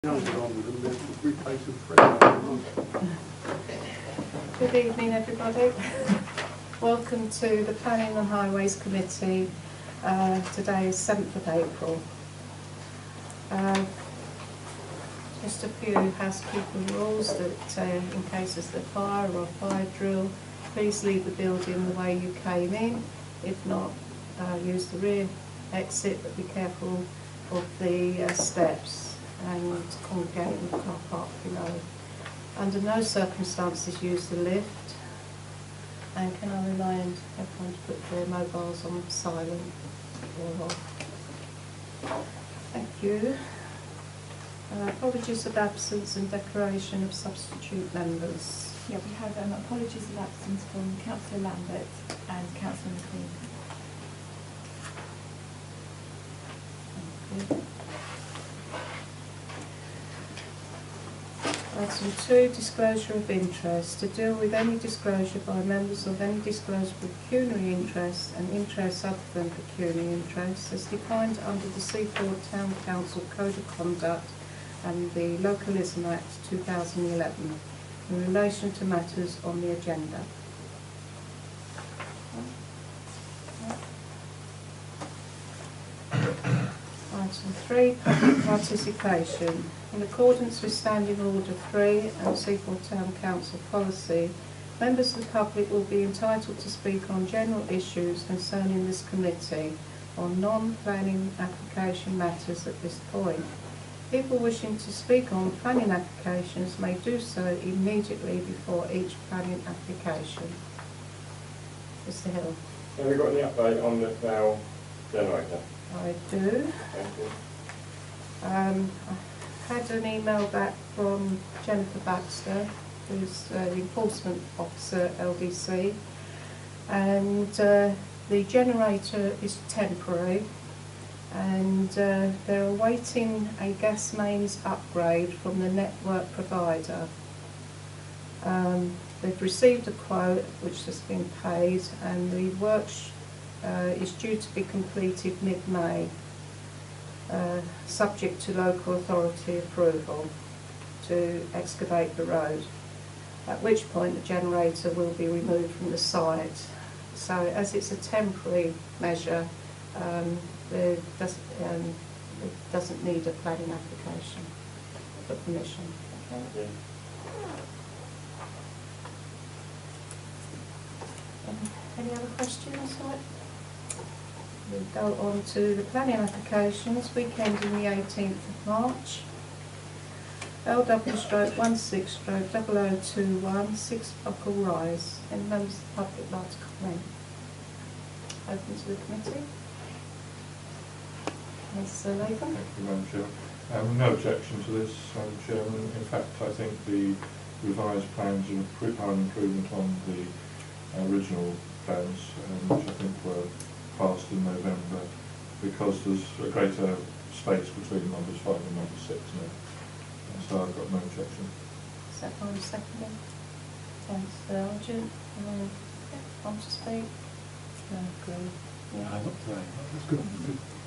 Good evening, everybody. Welcome to the Planning and Highways Committee. Today is 7th of April. Just a few housekeeping rules that in case there's a fire or a fire drill, please leave the building the way you came in. If not, use the rear exit, but be careful of the steps and congregate in the car park below. Under no circumstances use the lift, and can I remind everyone to put their mobiles on silent or off. Thank you. Apologies of absence and declaration of substitute members. Yeah, we have apologies of absence from Councillor Lambert and Councillor McLean. Thank you. Item 2, disclosure of interest. To deal with any disclosure by members of any disclosable pecuniary interest and interests other than pecuniary interests as defined under the Seaford Town Council Code of Conduct and the Localism Act 2011 in relation to matters on the agenda. Item 3, public participation. In accordance with Standing Order 3 and Seaford Town Council policy, members of the public will be entitled to speak on general issues concerning this committee on non-planning application matters at this point. People wishing to speak on planning applications may do so immediately before each planning application. Mr. Hill. Have we got any update on the now generator? I do. Thank you. I had an email back from Jennifer Baxter, who's the enforcement officer at LDC, and the generator is temporary, and they're awaiting a gas mains upgrade from the network provider. They've received a quote which has been paid, and the work is due to be completed mid-May, subject to local authority approval to excavate the road, at which point the generator will be removed from the site. So as it's a temporary measure, it doesn't need a planning application for permission. Okay. Yeah. Any other questions? We'll go on to the planning applications. Weekend in the 18th of March. LW/16/0021 6 Buckle Rise. Any members of the public like to comment? Open to the committee. Mr. Latham. Thank you, Madam Chair. No objection to this, Madam Chairman. In fact, I think the revised plans are an improvement on the original plans, which I think were passed in November, because there's a greater space between numbers 5 and number 6 now. So I've got no objection. Is that one seconding? Thanks, Argent. Want to speak? No, agree. Yeah. Not today. That's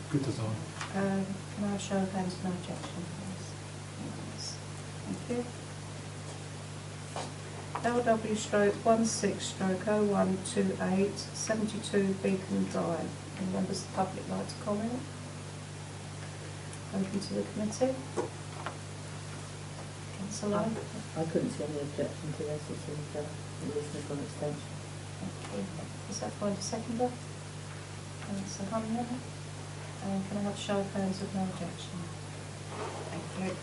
good design. Can I show of hands, no objection, please? Yes. Thank you. LW/16/0128 72 Beacon Drive. Any members of the public like to comment? Open to the committee. Councillor. I couldn't see any objection to this. It's a reasonable extension. Thank you. Is that by the seconder? Councillor Hunman. And can I have a show of hands with no objection? Thank you.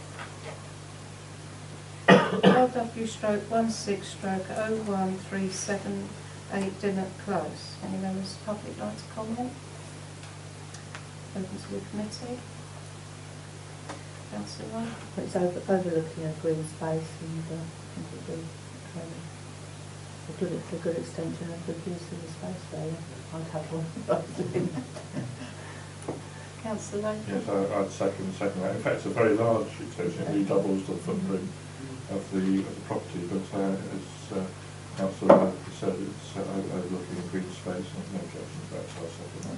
LW/16/0137 Dinner Close. Any members of the public like to comment? Open to the committee. Councillor. It's overlooking a green space, and I think it would be a good extension and good use of the space there. I'd have one. Councillor. Yes, I'd second that. In fact, it's a very large extension. It really doubles the footprint of the property, but as Councillor said, it's overlooking a green space, and no objection to that, so I'll second that.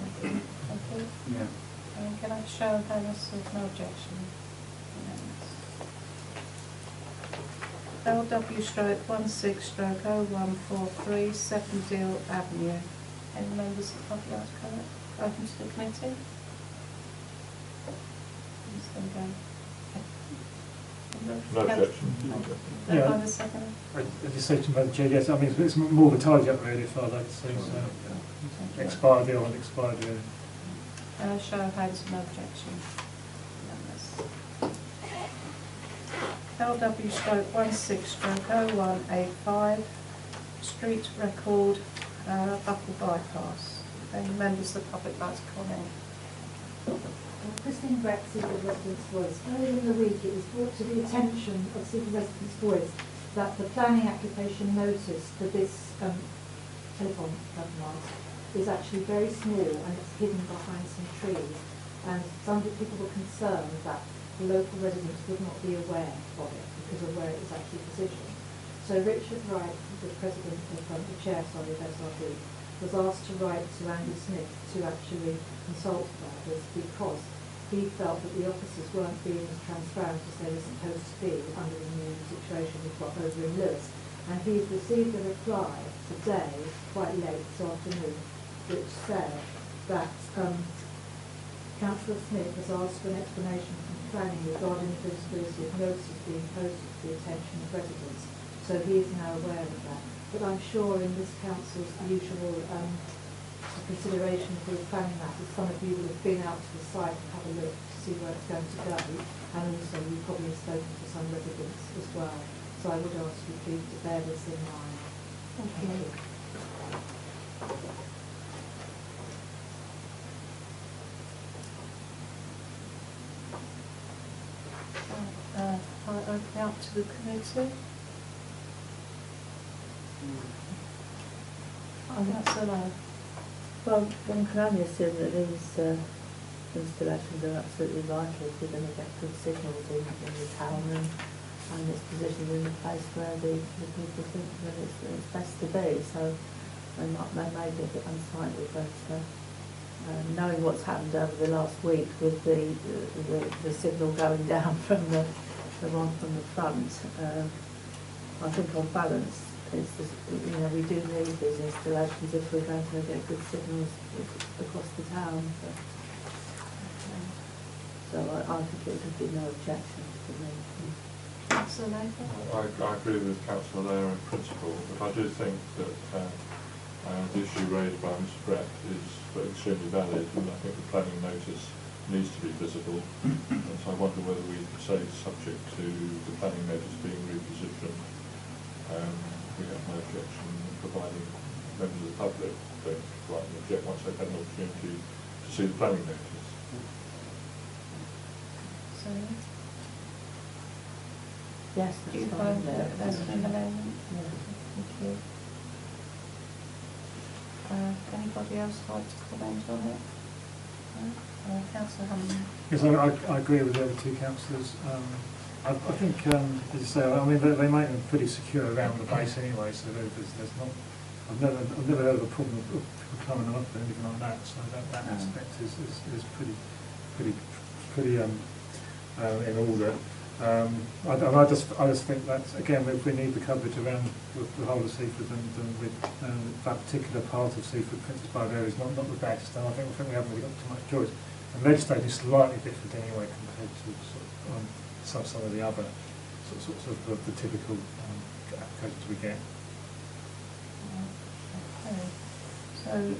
Thank you. Yeah. And can I have a show of hands with no objection? Yes. LW/16/0143 Seppendale Avenue. Any members of the public like to comment? Open to the committee? Please then go. No objection. Don't Yeah. mind the second? I just say to Madam Chair, yes, I mean, it's more of a tidy up really, if I like to say, so expired deal and expired deal. Show of hands, no objection. LW/16/0185 Street Record Buckle Bypass. Any members of the public like to comment? Christine Brexit, the residents' voice. Earlier in the week it was brought to the attention of Seaford residents' voice that the planning application notice for this telephone mast is actually very small and it's hidden behind some trees. And some people were concerned that the local residents would not be aware of it because of where it was actually positioned. So Richard Wright, the president of the chair, of SRB, was asked to write to Andy Smith to actually consult about this because he felt that the officers weren't being as transparent as they were supposed to be under the new situation we've got over in Lewis. And he's received a reply today, quite late this afternoon, which said that Councillor Smith has asked for an explanation from planning regarding the visibility of notices being posted to the attention of residents. So he is now aware of that. But I'm sure in this council's usual consideration for the planning matters, some of you will have been out to the site and have a look to see where it's going to go, and also you probably have spoken to some residents as well. So I would ask you please to bear this in mind. Thank you. I open out to the committee. Councillor. Well, one can only assume that these installations are absolutely vital if you're going to get good signals in the town, and it's positioned in a place where the people think that it's best to be. So they may be a bit unsightly, but knowing what's happened over the last week with the signal going down from the one from the front, I think on balance, it's just, we do need these installations if we're going to get good signals across the town. So I think it would be no objection to me. Councillor Nathan? I agree with Councillor Lair in principle, but I do think that the issue raised by Mr Brett is extremely valid, and I think the planning notice needs to be visible. And so I wonder whether we could say subject to the planning notice being repositioned. We have no objection providing members of the public don't rightly object once they've had an opportunity to see the planning notice. So, Yes, do you that's fine. find that that's an amendment? Yeah. Thank you. Anybody else like to comment on it? No? Councillor Hammond? Yes, I agree with the other two councillors. I think, as you say, I mean, they make them pretty secure around the base anyway, so there's not. I've never heard of a problem of people climbing them up or anything like that. So that aspect is pretty in order. I just think that again, if we need the coverage around the whole of Seaford, and with that particular part of Seaford, Princess Bride area is not the best, and I think we haven't really got too much choice. And legislating is slightly different anyway compared to some of the other sorts of the typical applications we get. Okay. So,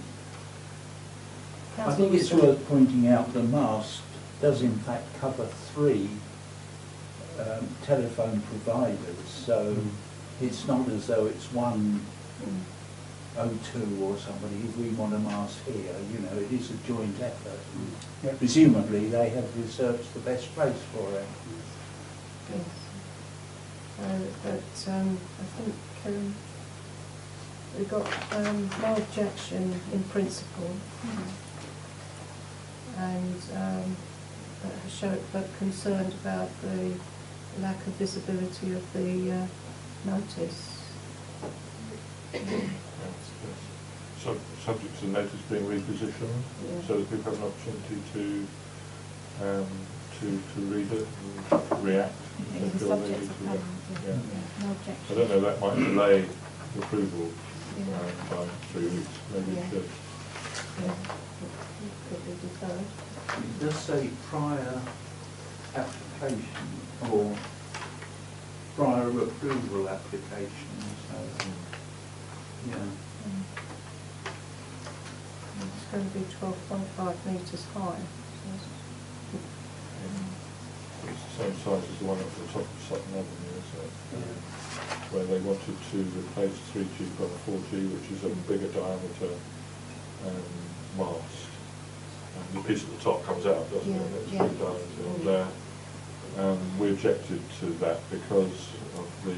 I think it's worth pointing out the mast does in fact cover 3 telephone providers, so it's not as though it's one O2 or somebody. If we want a mast here, it is a joint effort. Yep. Presumably they have researched the best place for it. yes. But I think we've got no objection in principle, and but concerned about the lack of visibility of the notice. So, subject to the notice being repositioned, so that people have an opportunity to read it and react. They It's a feel they subject need of to planning, look. yeah. Yeah. No I objection. don't know, that might delay the approval Yeah. by 3 weeks, maybe Yeah. it should. Yeah. Could be deferred. It does say prior application or prior approval application, so, yeah. Mm. It's going to be 12.5 metres high. It's the same size as the one at the top of Sutton Avenue, isn't it? Where they wanted to replace 3G by 4G, which is a bigger diameter mast. And the piece at the top comes out, doesn't it? It's Yeah, big yeah. diameter. And we objected to that because of the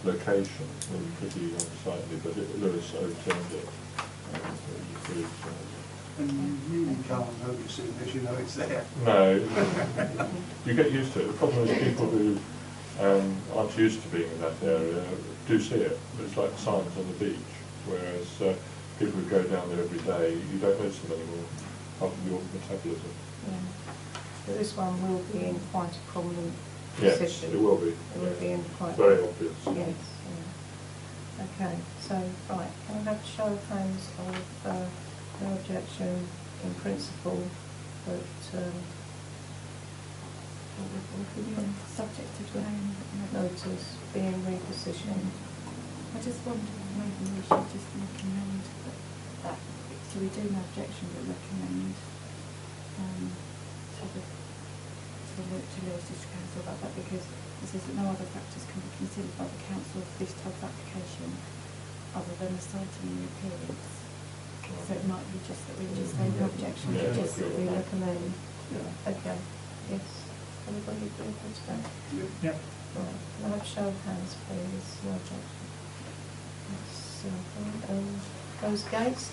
location. It was pretty unsightly, but Lewis overturned it. It was approved, so. And you really can't notice it because you know it's there. No, you get used to it. The problem is people who aren't used to being in that area do see it. It's like signs on the beach, whereas people who go down there every day, you don't notice them anymore, apart from your metabolism. Yeah. But this one will be in quite a prominent Yes, position. it will be. It will be in quite... Very obvious. Yes, yeah. Okay, so, right, can I have a show of hands of no objection in principle, but Subject of planning. notice being repositioned. I just wondered if maybe we should just recommend that, so we do no objection, but recommend to Lewis District Council about that, because it says that no other factors can be considered by the council for this type of application other than the citing and the appearance. So it might be just that we just say no objection, Yeah, but just that we We recommend. recommend. Okay, yes. Everybody agree with that? Yep. Right, can I have a show of hands, please? No objection. Yes, those against?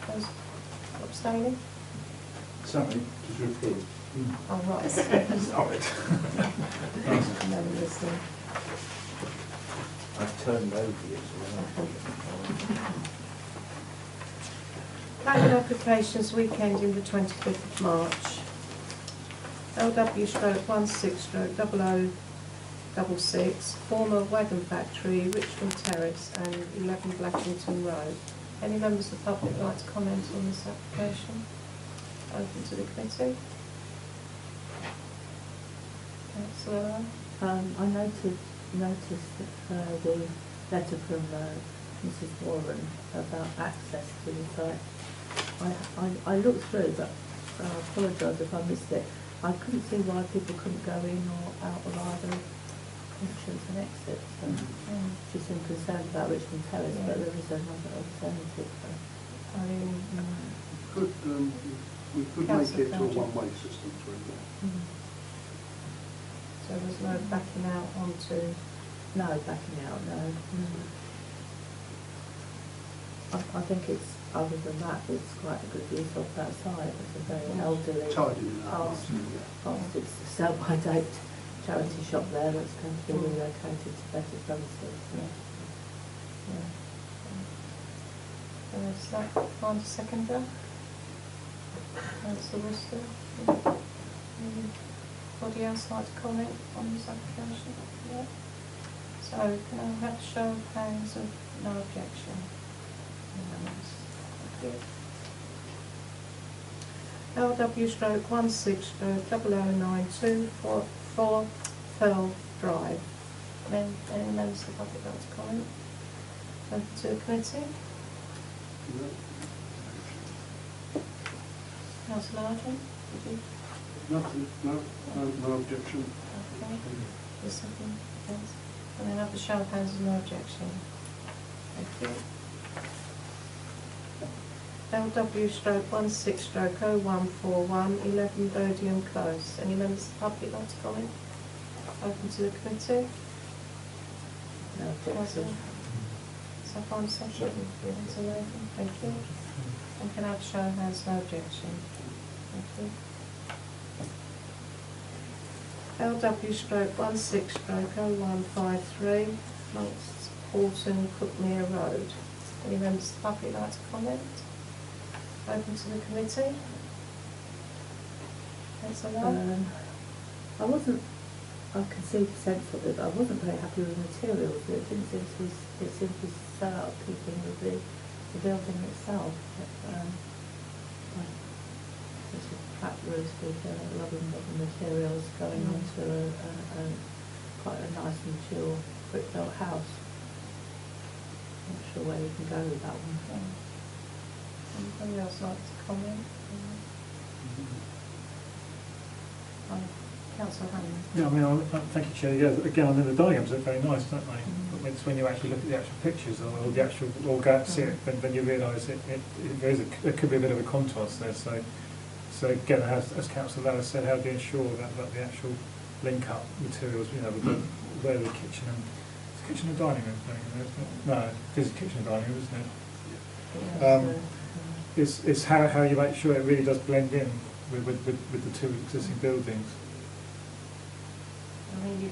Those abstaining? Sorry. Did you approve? Oh, right. Sorry. No, listen. I've turned over it as well. Planning applications weekend in the 25th of March. LW/16/0066, former wagon factory, Richmond Terrace and 11 Blackington Road. Any members of the public like to comment on this application? Open to the committee. Councillor Owen? I noticed that the letter from Mrs. Warren about access to the site. I looked through, but I apologise if I missed it. I couldn't see why people couldn't go in or out of either entrance and exit. So she seemed concerned about Richmond Terrace, but there is another alternative. I mean, We could make it to a one-way system through there. so there's no backing out onto... No, backing out, no. I think it's, other than that, it's quite a good use of that site. It's a very elderly Tidy it up. past. It's a sell-by-date charity shop there that's going to be relocated to better premises. Yeah. Is that find a seconder? Councillor Worcester? Anybody else like to comment on this application? Yeah. So can I have a show of hands of no objection? Unanimous. Thank you. LW/16/0092 4 Pearl Drive. Any members of the public like to comment? Open to the committee. Councillor Arden, did you? Nothing, no objection. Okay. The second, yes. And then have a show of hands of no objection. Thank you. LW/16/0141 11 Bodiam Close. Any members of the public like to comment? Open to the committee. No objection. So far, second. Thank you. And can I have a show of hands, no objection? Thank you. LW/16/0153 Monks Horton Cookmere Road. Any members of the public like to comment? Open to the committee. Councillor Lowe? I wasn't I can see the sense of it, but I wasn't very happy with the materials. It didn't seem to be, it seemed to be so out of keeping with the building itself. It's a flat roof with a lot of modern materials going onto quite a nice mature brick built house. Not sure where you can go with that one. Anybody else like to comment? Councillor Hannon. Yeah, I mean, thank you, Chair. Yeah, again, I mean, the diagrams look very nice, don't they? But it's when you actually look at the actual pictures or the actual, or go out and see it, then you realise there could be a bit of a contrast there. So again, as Councillor Lara said, how do you ensure that the actual link-up materials, you know, with where the kitchen and dining room thing, isn't it? No, it is a kitchen and dining room, isn't it? It's how you make sure it really does blend in with the two existing buildings. I mean,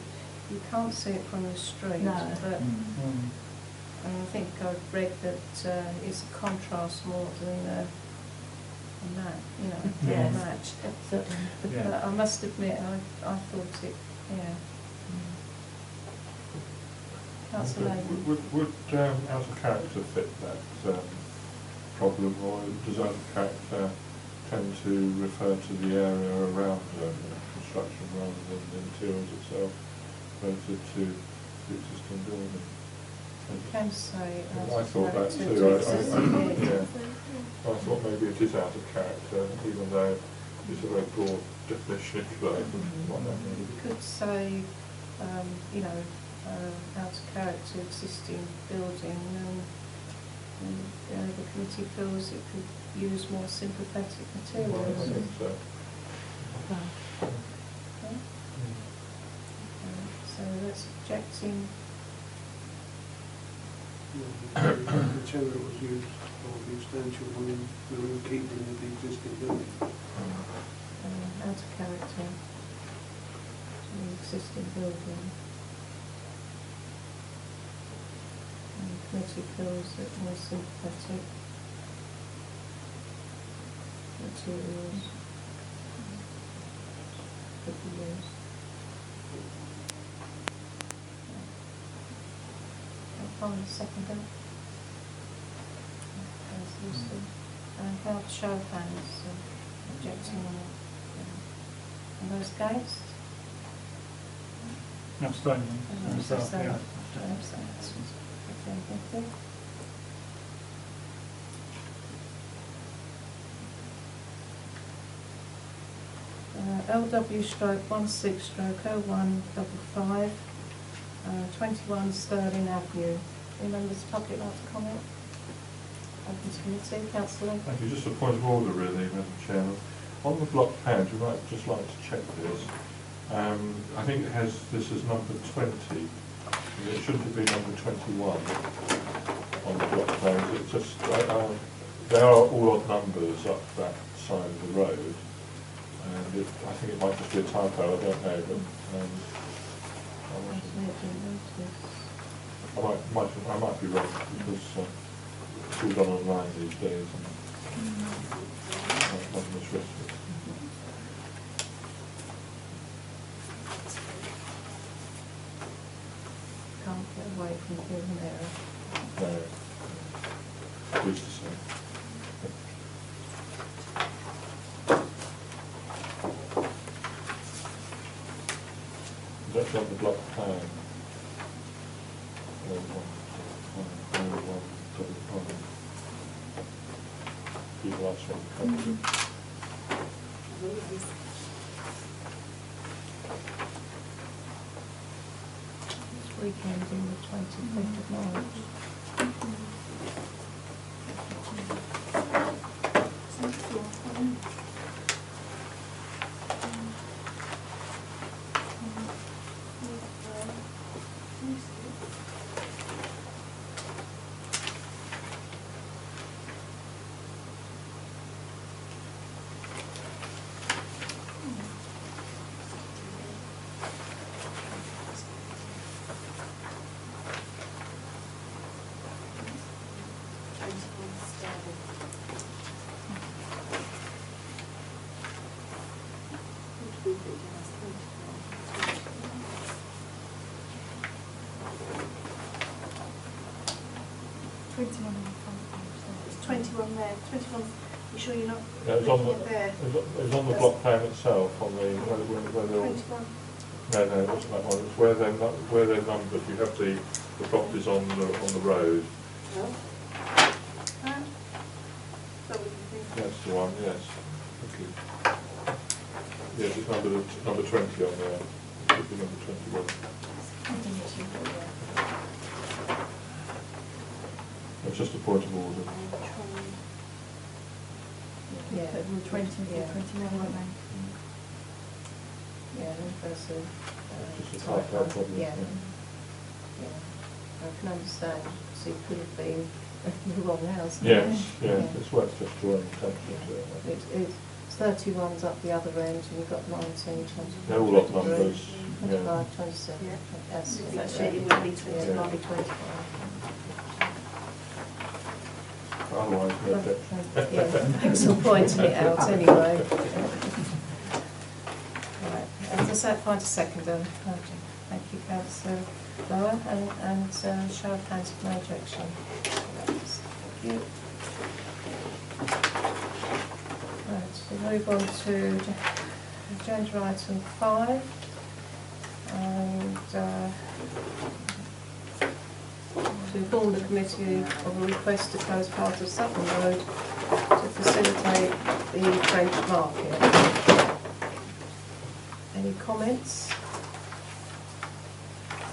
you can't see it from the street, No. but I think I've read that it's a contrast more than a match, you know, Yes. a match. Certainly. Yeah. But I must admit, I thought it, yeah. Councillor Lane. Would out of character fit that problem, or does out of character tend to refer to the area around construction rather than the materials itself relative to the existing building? You can say I thought that too. I thought maybe it is out of character, even though it's a very broad definition, if you like, of what that means. You could say, you know, out of character existing building, and the committee feels it could use more sympathetic materials. I think so. Okay. So that's objecting. The material was used for the extension when we keep in the existing building. Out of character to the existing building. And the committee feels that more sympathetic materials could be used. I'll find a seconder. That's Lucy. And can I have a show of hands objecting on it? And those against? Abstaining. Abstain. Yeah. Abstain. Okay, thank you. LW/16/0155, 21 Sterling Avenue. Any members of the public like to comment? Open to committee, Councillor. Thank you. Just a point of order, really, Madam Chairman. On the block plans, we might just like to check this. I think it has this as number 20. It shouldn't be number 21 on the block plans. It's just they are all odd numbers up that side of the road, and I think it might just be a typo. I don't know, but I might be wrong because it's all done online these days. And I've misread it. Can't get away from human error. No, used to say. That's on the block plan. People ask what the copy. This weekend in the 25th of March. 21 on the front page there. It's 21 there, 21, you sure you're not Yeah, it's on looking the, at there? it's on the block plan itself, on the, where they're all, 21. no, it wasn't that one, it's where they're numbered, you have the properties on the road. No. So we can think. That's the one, yes. Thank you. Yes, it's number 20 on there. It should be number 21. It's just a point of order. Yeah, 20 yeah. 21, weren't they? Yeah, there's a Just a typo. typo problem. Yeah. Yeah. I can understand, so it could have been the wrong house. Yes, yeah, Yeah. it's worth just drawing attention to it. It's 31's up the other end, and you've got 19, 20. They're all odd numbers, 25, yeah. 27. Yeah. That's It's actually, it would be 21. Yeah, it might be 25. Otherwise, no objection. Yeah, thanks for pointing it out anyway. Right, does that find a seconder? Thank you, Councillor Lower, and show of hands of no objection. Thank you. Right, we move on to agenda item 5, and to inform the committee of a request to close part of Sutton Road to facilitate the French market. Any comments?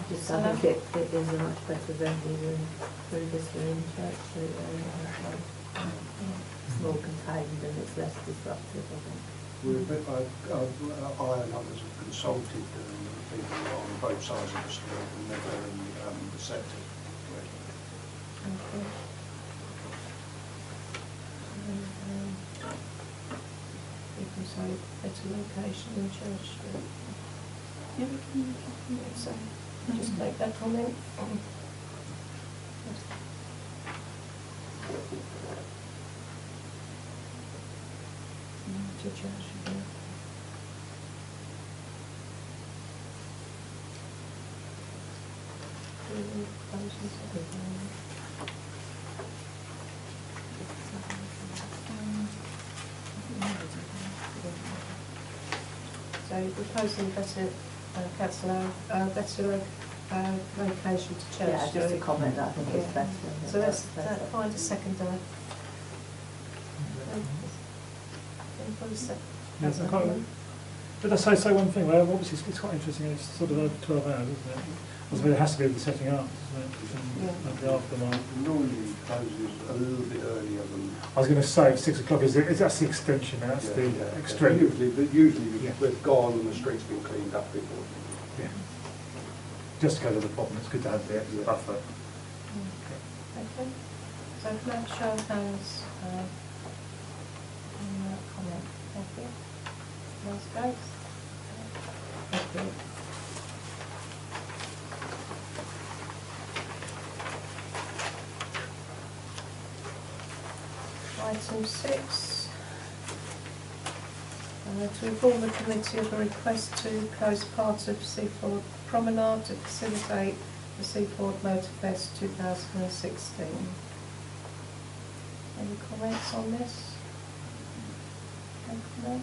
Just, I think it is a much better venue than through this room church. It's more contained and it's less disruptive, I think. We're a bit, I and others have consulted people on both sides of the street and they're very receptive. Okay. People say better location than Church Street. Yeah, we can So just make that comment. To Church, yeah. So you're proposing better, councillor, better location to Church Yeah, just a Street. comment that I think it's Yeah. better. So let's find a seconder. Anybody Yes, I can't. But I say one thing, well, obviously it's quite interesting, it's sort of over 12 hours, isn't it? I suppose it has to be with the setting up, doesn't it? Yeah. And the aftermath. Normally closes a little bit earlier than. I was going to say 6 o'clock, is that's the extension, that's the extreme. Usually Yeah. we've gone and the street's been cleaned up before. Yeah. Just because of the problem, it's good to have the extra buffer. Okay. So can I have a show of hands on that comment? Thank you. Those votes? Thank you. Item 6. To inform the committee of a request to close part of Seaford Promenade to facilitate the Seaford Motorfest 2016. Any comments on this? No?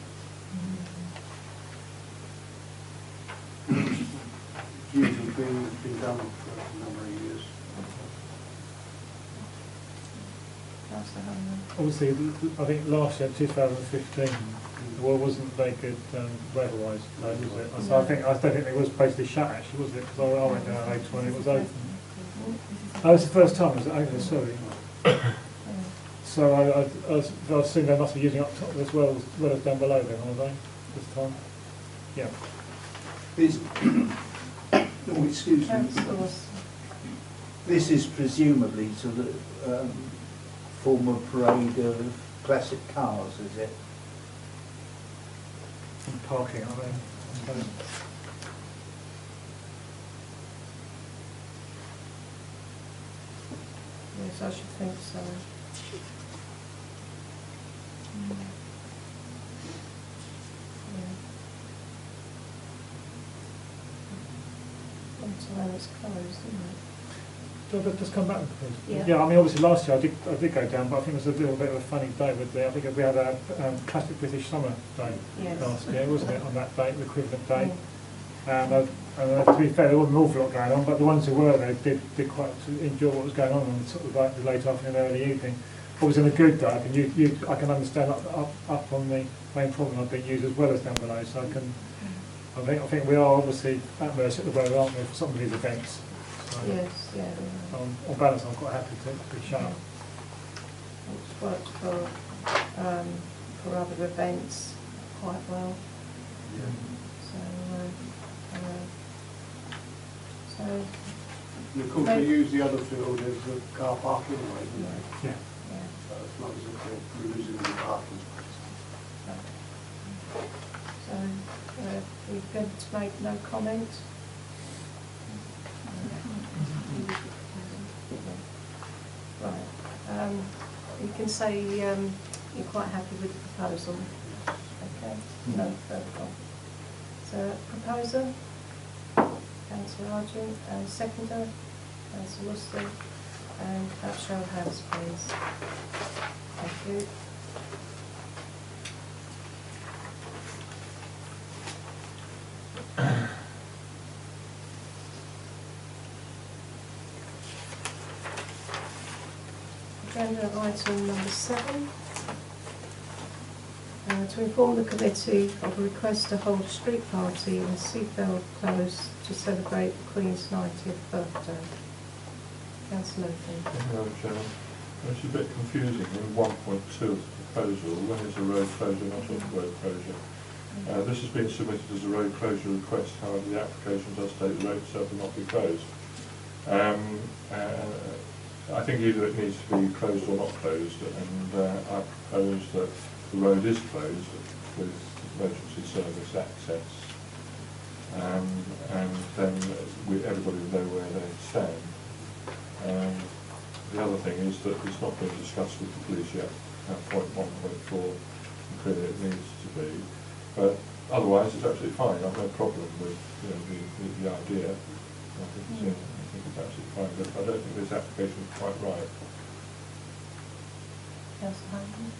It's usually been done for a number of years. Councillor Hanlon. Obviously, I think last year, 2015, the world wasn't very good weather-wise, was it? So I don't think it was basically shut actually, was it? Because I went down later when it was open. Oh, it's the first time, was it open? Sorry. So I assume they must be using up top as well as down below then, aren't they, this time? Yeah. Oh, excuse me. Councillors. This is presumably to form a parade of classic cars, is it? And parking, aren't they? I suppose. Yes, I should think so. Yeah. Until when it's closed, isn't it? Do I just come back? Yeah. Yeah, I mean, obviously last year I did go down, but I think it was a little bit of a funny day with I think we had a classic British summer day Yes. last year, wasn't it, on that date, the equivalent day? Mm. And to be fair, there wasn't an awful lot going on, but the ones who were there did quite enjoy what was going on sort of like the late afternoon, early evening. Always in a good day, I can understand up on the main problem I've been used as well as down below, so I think we are obviously at mercy at the weather, aren't we, for some of these events. So, Yes, yeah. on balance, I'm quite happy to be sharp. It's worked for other events quite well. So And of course, they use the other field as the car park anyway, don't they? Yeah. yeah. So it's not as if they're losing the parking space. So we're going to make no comment. Right. You can say you're quite happy with the proposal. Okay. No further comment. So proposer, Councillor Argent, and seconder, Councillor Worcester, and that show of hands, please. Thank you. Agenda item number 7. To inform the committee of a request to hold a street party in Seaford Close to celebrate the Queen's 90th birthday. Councillor Layton. Thank you, Madam Chairman. It's a bit confusing in 1.2 of the proposal. When is a road closure, not a road closure? This has been submitted as a road closure request, however the application does state the road itself will not be closed. I think either it needs to be closed or not closed, and I propose that the road is closed with emergency service access, and then everybody will know where they stand. The other thing is that it's not been discussed with the police yet, point 1.4, and clearly it needs to be. But otherwise it's absolutely fine. I've no problem with the idea. I think it's absolutely fine, but I don't think this application is quite right. Councillor Hayden.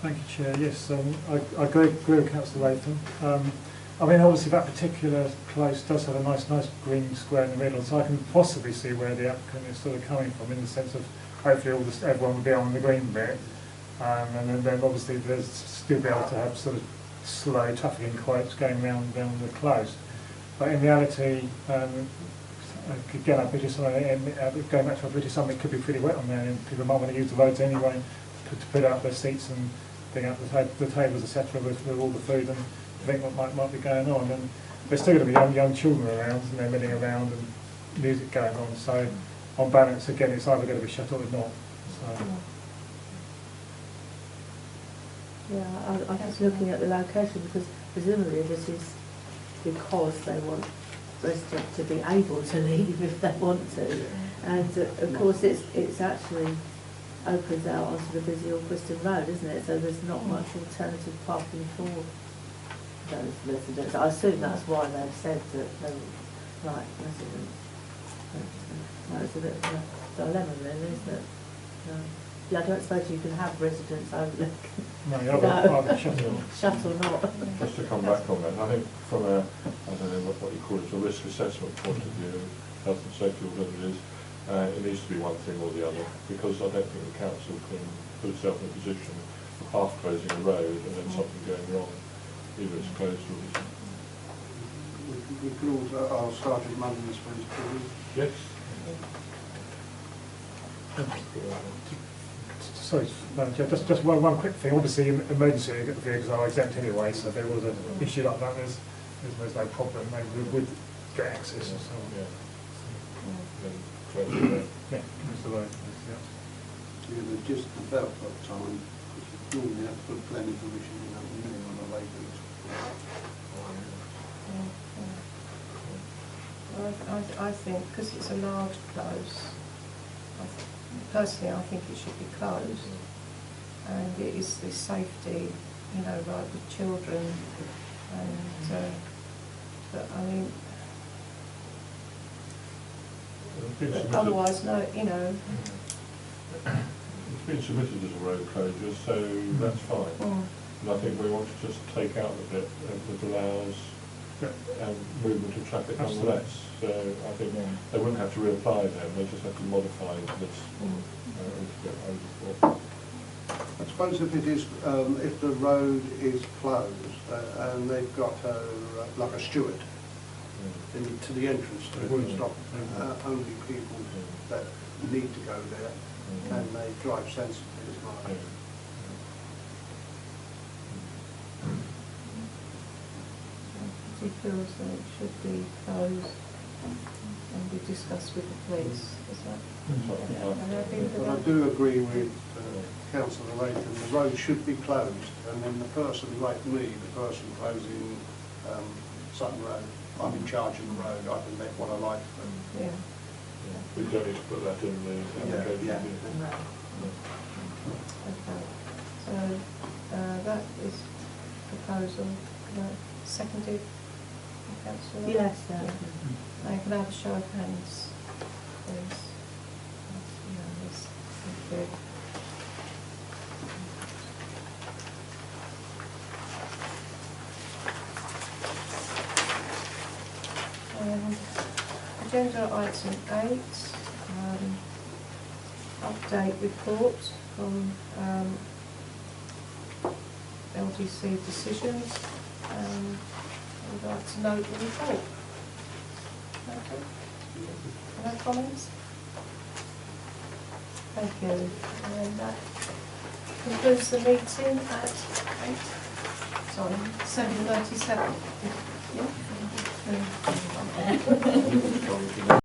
Thank you, Chair. Yes, I agree with Councillor Latham. I mean, obviously that particular close does have a nice green square in the middle, so I can possibly see where the applicant is sort of coming from, in the sense of hopefully everyone will be on the green bit, and then obviously there's still be able to have sort of slow traffic in quotes going round the close. But in reality, again, I British going back to a British summer, it could be pretty wet on there, and people might want to use the roads anyway to put out their seats and bring out the tables, etc., with all the food and think what might be going on. And there's still going to be young children around, and they're milling around and music going on. So on balance, again, it's either going to be shut or not. So. Yeah, I'm just looking at the location, because presumably this is because they want residents to be able to leave if they want to, and of course it's actually opens out onto the busy Alfriston Road, isn't it? So there's not much alternative parking for those residents. I assume that's why they've said that they would like residents. But, it's a bit of a dilemma, really, isn't it? Yeah, I don't suppose you can have residents overlook. No, you have Shut or not. Just to come back on that, I think from a, I don't know what you call it, a risk assessment point of view, health and safety, whatever it is, it needs to be one thing or the other, because I don't think the council can put itself in a position of half closing a road and then something going wrong, either it's closed or it's... We could also, I'll start with Monday, I suppose, please. Yes. Sorry, Madam Chair, just one quick thing. Obviously, emergency vehicles are exempt anyway, so if there was an issue like that, there's no problem. They would get access and so on. Yeah. Yeah, that's the road. Yeah, but just about that time, because normally you have to put planning permission in that minimum on a lake route. I think, because it's a large close, personally I think it should be closed, and it is the safety, right, with children, and but I mean, been submitted. Otherwise, no, you know. It's been submitted as a road closure, so that's fine. And I think we want to just take out the bit that allows movement of traffic nonetheless. So I think they wouldn't have to reapply then, they just have to modify this. I suppose if it is, if the road is closed and they've got like a steward to the entrance to it, it's not only people that need to go there, and they drive sensibly as well. He feels that it should be closed and be discussed with the police, is that? But I do agree with Councillor Layton, the road should be closed, and then the person like me, the person closing Sutton Road, I'm in charge of the road, I can make what I like of it. Yeah. We don't need to put that in the application. Yeah. Okay. So that is proposal, seconded. Councillor? Yes, I can have a show of hands, please. That's unanimous. Thank you. Agenda item 8, update report from LDC decisions. I would like to note the report. Okay. No comments? Thank you. And that concludes the meeting at 7:37. Yeah.